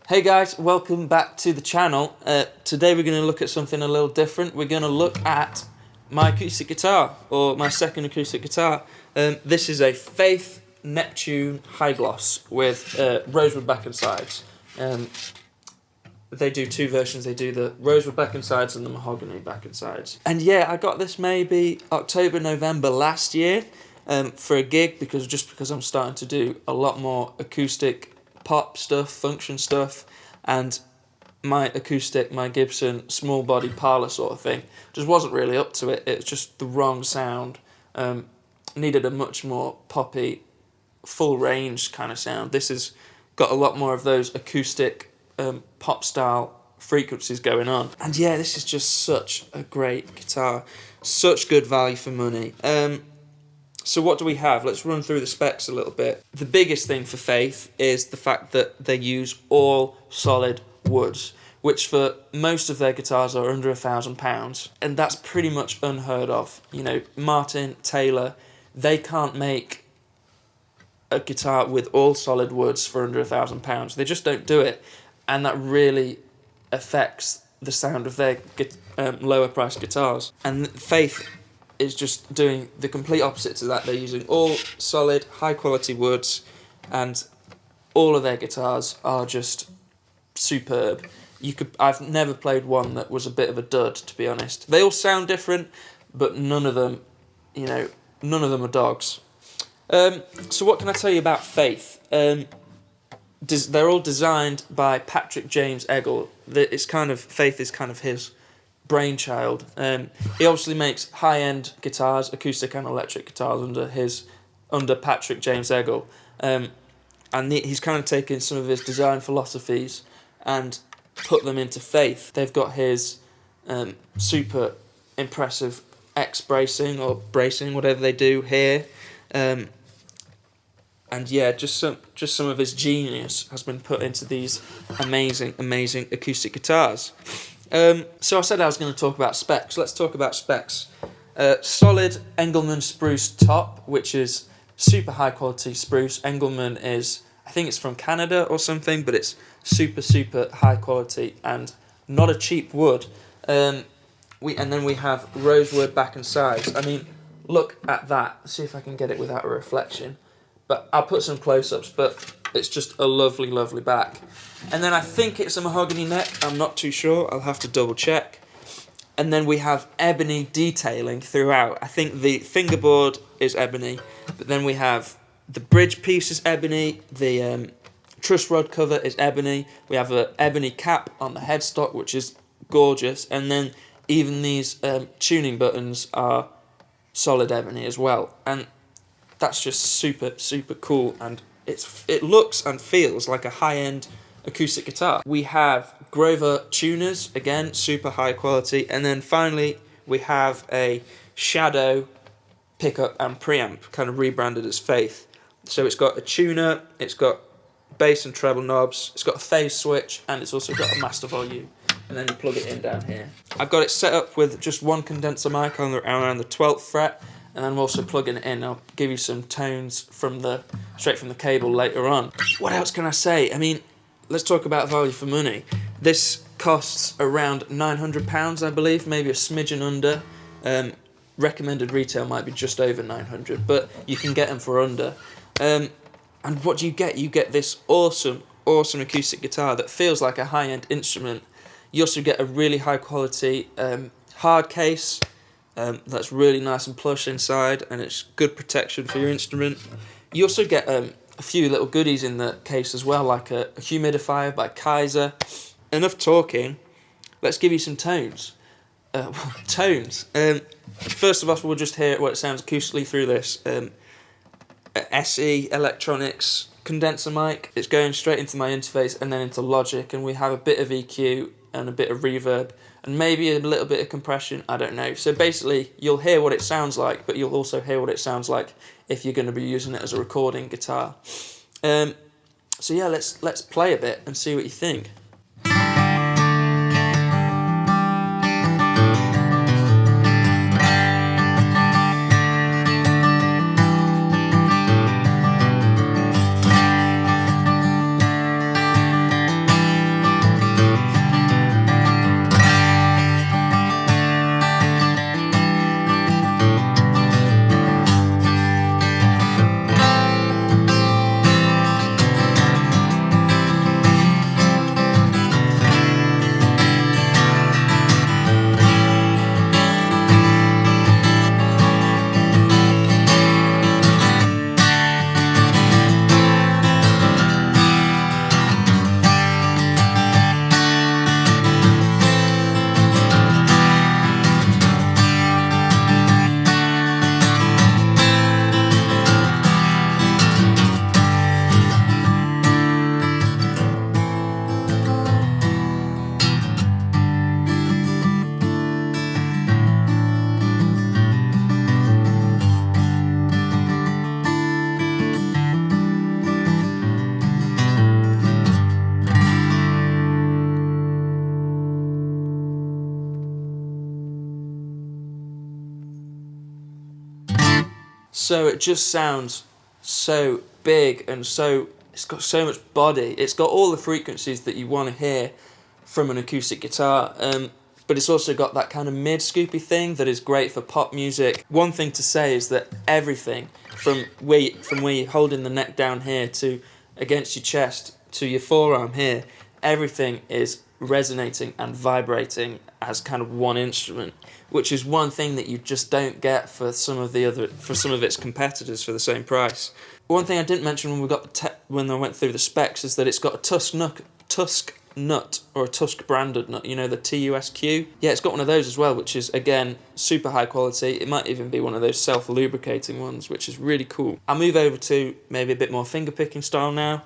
Hey guys, welcome back to the channel. Today we're going to look at something a little different. We're going to look at my acoustic guitar, or my second acoustic guitar. This is a Faith Neptune Hi-Gloss with Rosewood back and sides. They do two versions. They do the Rosewood back and sides and the mahogany back and sides. And yeah, I got this maybe October, November last year for a gig because I'm starting to do a lot more acoustic pop stuff, function stuff, and my acoustic, my Gibson small body parlour sort of thing just wasn't really up to it. It's just the wrong sound. Needed a much more poppy, full range kind of sound. This has got a lot more of those acoustic pop style frequencies going on. And yeah, this is just such a great guitar, such good value for money. So what do we have? Let's run through the specs a little bit. The biggest thing for Faith is the fact that they use all solid woods, which for most of their guitars are under £1,000, and that's pretty much unheard of. You know, Martin, Taylor, they can't make a guitar with all solid woods for under £1,000. They just don't do it, and that really affects the sound of their lower priced guitars. And Faith is just doing the complete opposite to that. They're using all solid, high quality woods, and all of their guitars are just superb. I've never played one that was a bit of a dud, to be honest. They all sound different, but none of them, none of them are dogs. So what can I tell you about Faith? They're all designed by Patrick James Eggle. Faith is kind of his brainchild. He obviously makes high-end guitars, acoustic and electric guitars under Patrick James Eggle, and he's kind of taken some of his design philosophies and put them into Faith. They've got his super impressive X bracing or bracing, whatever they do here, and yeah, just some of his genius has been put into these amazing acoustic guitars. So I said I was going to talk about specs. Let's talk about specs. Solid Englemann Spruce top, which is super high quality spruce. Englemann is, I think it's from Canada or something, but it's super high quality and not a cheap wood. And then we have Rosewood back and sides. I mean, look at that. Let's see if I can get it without a reflection. But I'll put some close-ups, but it's just a lovely back. And then I think it's a mahogany neck. I'm not too sure. I'll have to double check. And then we have ebony detailing throughout. I think the fingerboard is ebony, but then we have the bridge piece is ebony. The truss rod cover is ebony. We have an ebony cap on the headstock, which is gorgeous. And then even these tuning buttons are solid ebony as well. And that's just super cool, and it looks and feels like a high-end acoustic guitar. We have Grover tuners, again, super high quality, and then finally we have a Shadow Pickup and Preamp, kind of rebranded as Faith. So it's got a tuner, it's got bass and treble knobs, it's got a phase switch, and it's also got a master volume, and then you plug it in down here. I've got it set up with just one condenser mic on around the 12th fret, and then I'm also plugging it in. I'll give you some tones straight from the cable later on. What else can I say? I mean, let's talk about value for money. This costs around £900, I believe, maybe a smidgen under. Recommended retail might be just over 900, but you can get them for under. And what do you get? You get this awesome acoustic guitar that feels like a high-end instrument. You also get a really high-quality hard case. That's really nice and plush inside, and it's good protection for your instrument. You also get a few little goodies in the case as well, like a humidifier by Kaiser. Enough talking, let's give you some tones. Tones. First of all, we'll just hear what it sounds acoustically through this SE Electronics condenser mic. It's going straight into my interface and then into Logic, and we have a bit of EQ and a bit of reverb, and maybe a little bit of compression, I don't know. So basically, you'll hear what it sounds like, but you'll also hear what it sounds like if you're going to be using it as a recording guitar. So yeah, let's play a bit and see what you think. So it just sounds so big and it's got so much body. It's got all the frequencies that you want to hear from an acoustic guitar, but it's also got that kind of mid-scoopy thing that is great for pop music. One thing to say is that everything from where you're holding the neck down here to against your chest to your forearm here, everything is resonating and vibrating as kind of one instrument, which is one thing that you just don't get for some of its competitors for the same price. One thing I didn't mention when I went through the specs is that it's got a Tusk nut or a Tusk branded nut, you know, the TUSQ. Yeah, it's got one of those as well, which is again super high quality. It might even be one of those self-lubricating ones, which is really cool. I'll move over to maybe a bit more finger picking style now.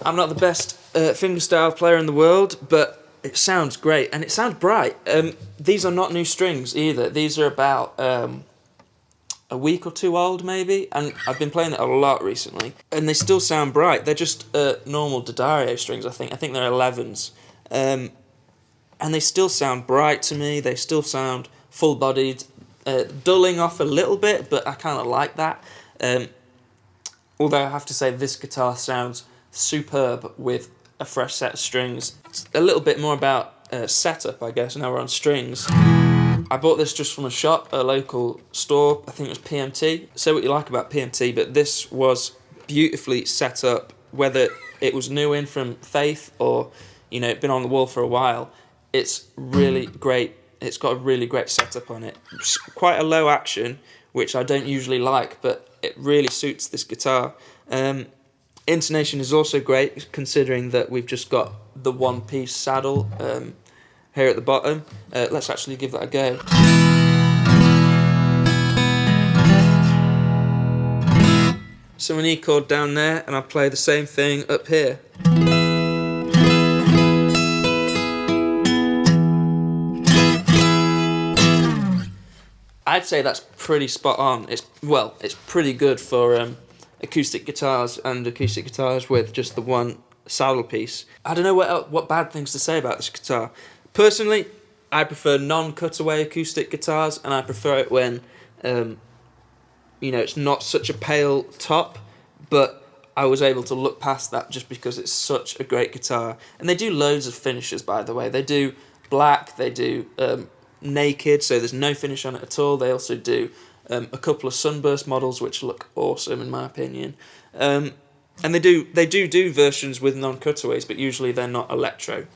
I'm not the best fingerstyle player in the world, but it sounds great and it sounds bright. These are not new strings either. These are about a week or two old maybe, and I've been playing it a lot recently, and they still sound bright. They're just normal D'Addario strings, I think. I think they're 11s. And they still sound bright to me. They still sound full-bodied, dulling off a little bit, but I kind of like that. Although I have to say this guitar sounds superb with a fresh set of strings. It's a little bit more about setup, I guess. Now we're on strings. I bought this just from a shop, a local store. I think it was PMT. Say what you like about PMT, but this was beautifully set up. Whether it was new in from Faith or, you know, been on the wall for a while, it's really great. It's got a really great setup on it. It's quite a low action, which I don't usually like, but it really suits this guitar. Intonation is also great, considering that we've just got the one-piece saddle here at the bottom. Let's actually give that a go. So an E chord down there, and I'll play the same thing up here. I'd say that's pretty spot on. It's pretty good for acoustic guitars and acoustic guitars with just the one saddle piece. I don't know what bad things to say about this guitar. Personally, I prefer non-cutaway acoustic guitars, and I prefer it when, you know, it's not such a pale top, but I was able to look past that just because it's such a great guitar. And they do loads of finishes, by the way. They do black, they do naked, so there's no finish on it at all. They also do a couple of sunburst models, which look awesome in my opinion. And they do versions with non-cutaways, but usually they're not electro.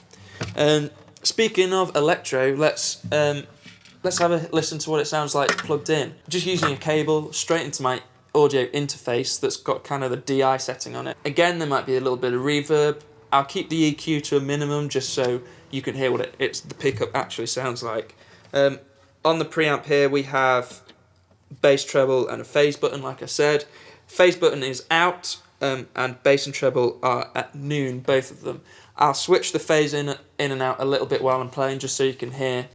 Speaking of electro, let's have a listen to what it sounds like plugged in. Just using a cable straight into my audio interface that's got kind of the DI setting on it. Again, there might be a little bit of reverb. I'll keep the EQ to a minimum just so you can hear what the pickup actually sounds like. On the preamp here we have bass, treble and a phase button, like I said. Phase button is out, and bass and treble are at noon, both of them. I'll switch the phase in and out a little bit while I'm playing just so you can hear.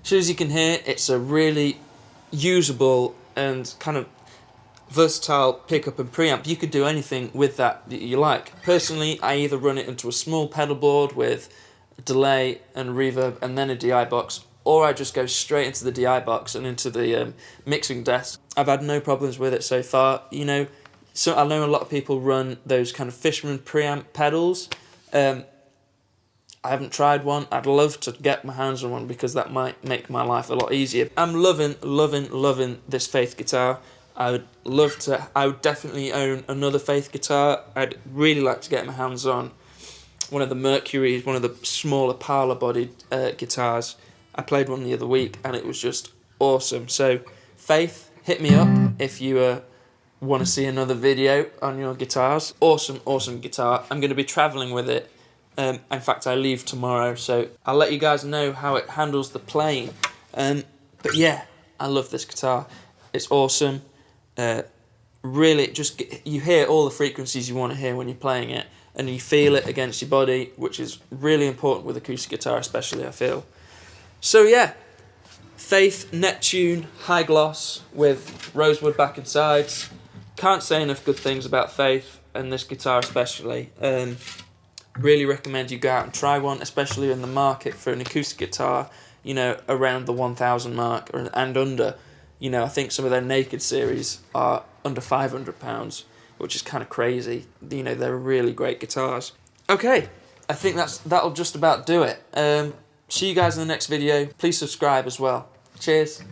As soon as you can hear, it's a really usable and kind of versatile pickup and preamp. You could do anything with that you like. Personally, I either run it into a small pedal board with delay and reverb and then a DI box, or I just go straight into the DI box and into the mixing desk. I've had no problems with it so far. You know, so I know a lot of people run those kind of Fisherman preamp pedals. I haven't tried one. I'd love to get my hands on one because that might make my life a lot easier. I'm loving this Faith guitar. I would definitely own another Faith guitar. I'd really like to get my hands on one of the Mercury's, one of the smaller parlour bodied guitars. I played one the other week and it was just awesome. So Faith, hit me up if you want to see another video on your guitars. Awesome guitar. I'm going to be travelling with it. In fact, I leave tomorrow, so I'll let you guys know how it handles the playing. But yeah, I love this guitar. It's awesome. Really, you hear all the frequencies you want to hear when you're playing it, and you feel it against your body, which is really important with acoustic guitar, especially, I feel. So yeah, Faith Neptune Hi-Gloss with Rosewood back and sides. Can't say enough good things about Faith and this guitar especially. Really recommend you go out and try one, especially in the market for an acoustic guitar, you know, around the 1,000 mark and under. You know, I think some of their Naked series are under £500, which is kind of crazy. You know, they're really great guitars. Okay, I think that'll just about do it. See you guys in the next video. Please subscribe as well. Cheers.